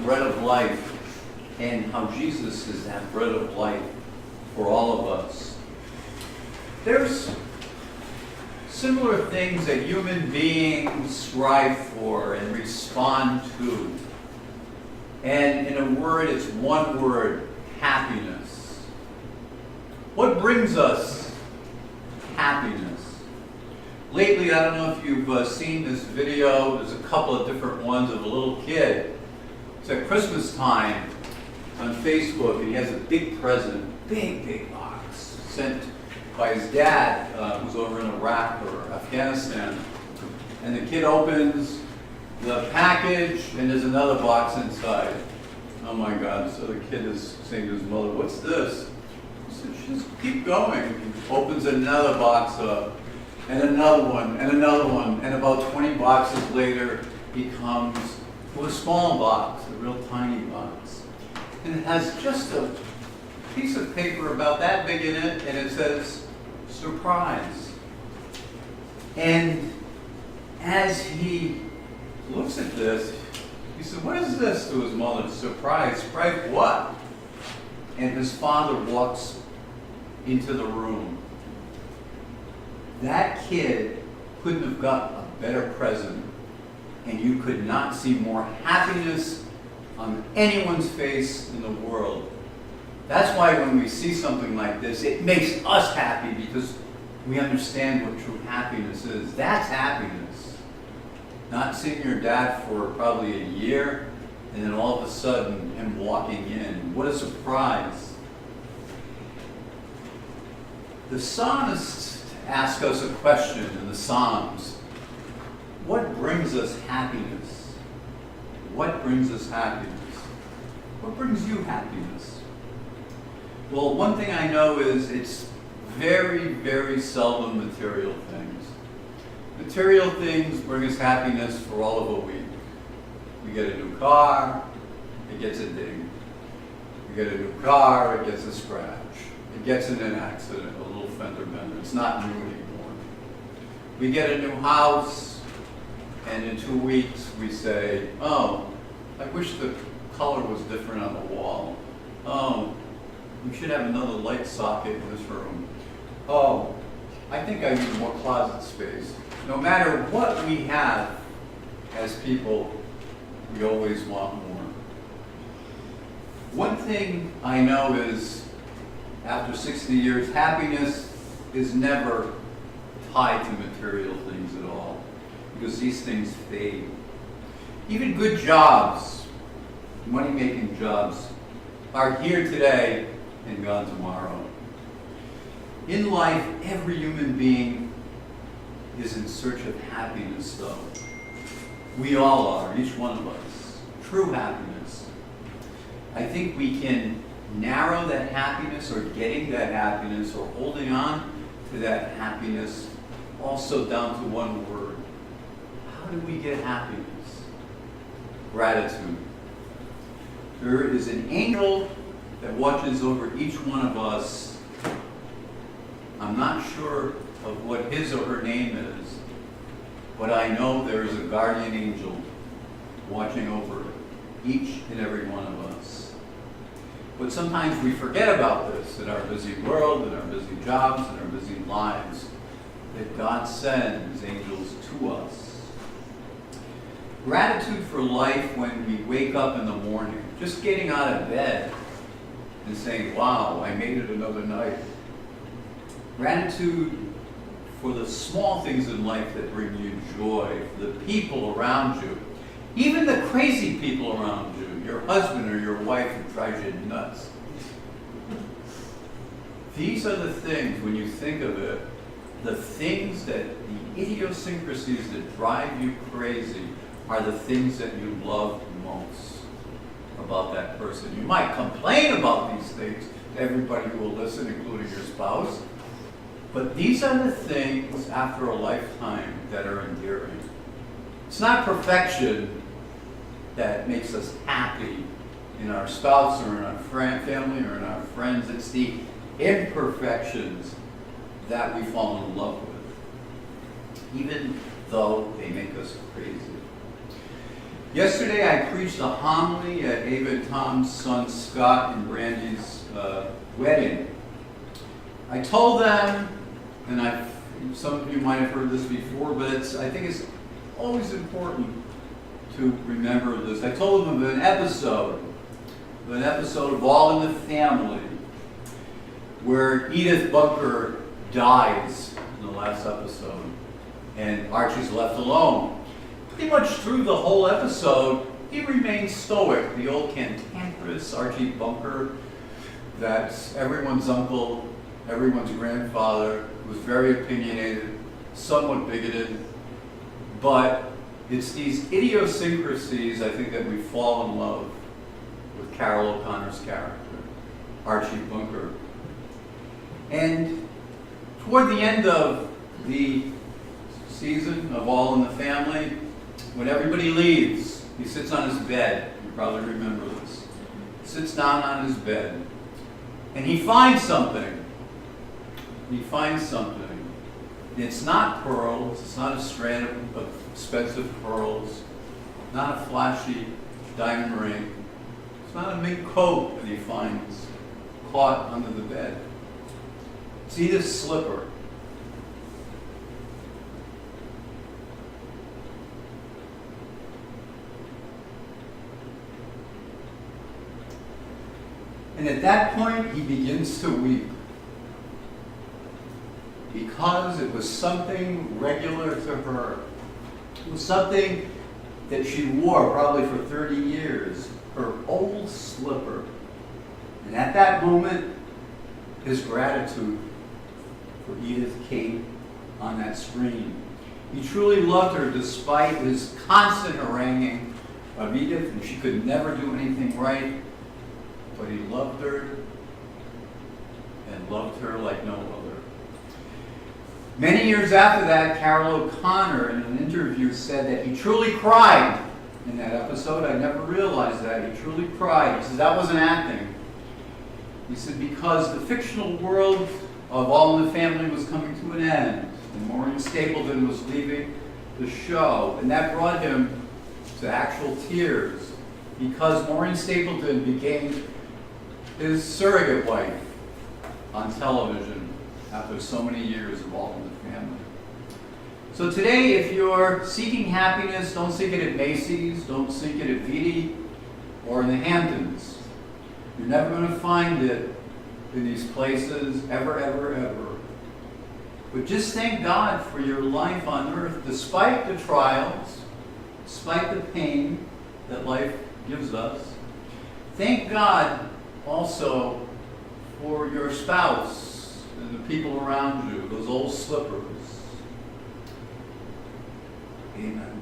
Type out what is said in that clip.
bread of life and how Jesus is that bread of life for all of us. There's similar things that human beings strive for and respond to. And in a word, it's one word: happiness. What brings us happiness? Lately, I don't know if you've seen this video. There's a couple of different ones of a little kid. It's at Christmas time on Facebook, and he has a big present, big box, sent by his dad, who's over in Iraq or Afghanistan. And the kid opens the package, and there's another box inside. Oh my God, so the kid is saying to his mother, "What's this?" He said, "Just keep going." He opens another box up, and another one, and another one, and about 20 boxes later, he comes to a small box, a real tiny box. And it has just a piece of paper about that big in it, and it says, "Surprise." And as he looks at this, he said, "What is this?" to his mother. "Surprise." "Surprise what?" And his father walks into the room. That kid couldn't have got a better present, and you could not see more happiness on anyone's face in the world. That's why when we see something like this, it makes us happy, because we understand what true happiness is. That's happiness. Not seeing your dad for probably a year, and then all of a sudden him walking in. What a surprise. The psalmists ask us a question in the Psalms. What brings us happiness? What brings us happiness? What brings you happiness? Well, one thing I know is it's very seldom material things. Material things bring us happiness for all of a week. We get a new car, it gets a ding. We get a new car, it gets a scratch. It gets in an accident, a little fender bender. It's not new anymore. We get a new house, and in 2 weeks we say, "Oh, I wish the color was different on the wall. Oh, we should have another light socket in this room. Oh, I think I need more closet space." No matter what we have as people, we always want more. One thing I know is, after 60 years, happiness is never tied to material things at all, because these things fade. Even good jobs, money-making jobs, are here today and gone tomorrow. In life, every human being is in search of happiness, though. We all are, each one of us. True happiness. I think we can narrow that happiness, or getting that happiness, or holding on to that happiness, also down to one word. How do we get happiness? Gratitude. There is an angel that watches over each one of us. I'm not sure of what his or her name is, but I know there is a guardian angel watching over each and every one of us. But sometimes we forget about this in our busy world, in our busy jobs, in our busy lives, that God sends angels to us. Gratitude for life when we wake up in the morning, just getting out of bed and saying, "Wow, I made it another night." Gratitude for the small things in life that bring you joy, for the people around you, even the crazy people around you, your husband or your wife who drives you nuts. These are the things, when you think of it, the things that, the idiosyncrasies that drive you crazy are the things that you love most about that person. You might complain about these things to everybody who will listen, including your spouse. But these are the things, after a lifetime, that are endearing. It's not perfection that makes us happy in our spouse or in our family or in our friends. It's the imperfections that we fall in love with, even though they make us crazy. Yesterday I preached a homily at Ava and Tom's son Scott and Brandy's wedding. I told them, and some of you might have heard this before, but I think it's always important to remember this. I told them of an episode of All in the Family, where Edith Bunker dies in the last episode, and Archie's left alone. Pretty much through the whole episode, he remains stoic. The old cantankerous Archie Bunker, that's everyone's uncle, everyone's grandfather, was very opinionated, somewhat bigoted, but it's these idiosyncrasies, I think, that we fall in love with Carol O'Connor's character, Archie Bunker. And toward the end of the season of All in the Family, when everybody leaves, he sits on his bed. You probably remember this. He sits down on his bed, and he finds something. It's not pearls. It's not a strand of expensive pearls. Not a flashy diamond ring. It's not a mink coat that he finds caught under the bed. It's Edith's slipper. And at that point, he begins to weep, because it was something regular to her. It was something that she wore probably for 30 years, her old slipper. And at that moment, his gratitude for Edith came on that screen. He truly loved her despite his constant haranguing of Edith, and she could never do anything right. But he loved her, and loved her like no other. Many years after that, Carol O'Connor, in an interview, said that he truly cried in that episode. I never realized that. He truly cried. He said that wasn't acting. He said because the fictional world of All in the Family was coming to an end, and Maureen Stapleton was leaving the show, and that brought him to actual tears, because Maureen Stapleton became his surrogate wife on television after so many years of All in the Family. So today, if you're seeking happiness, don't seek it at Macy's, don't seek it at Vidi or in the Hamptons. You're never going to find it in these places, ever, ever, ever. But just thank God for your life on earth, despite the trials, despite the pain that life gives us. Thank God also for your spouse and the people around you, those old slippers. Amen.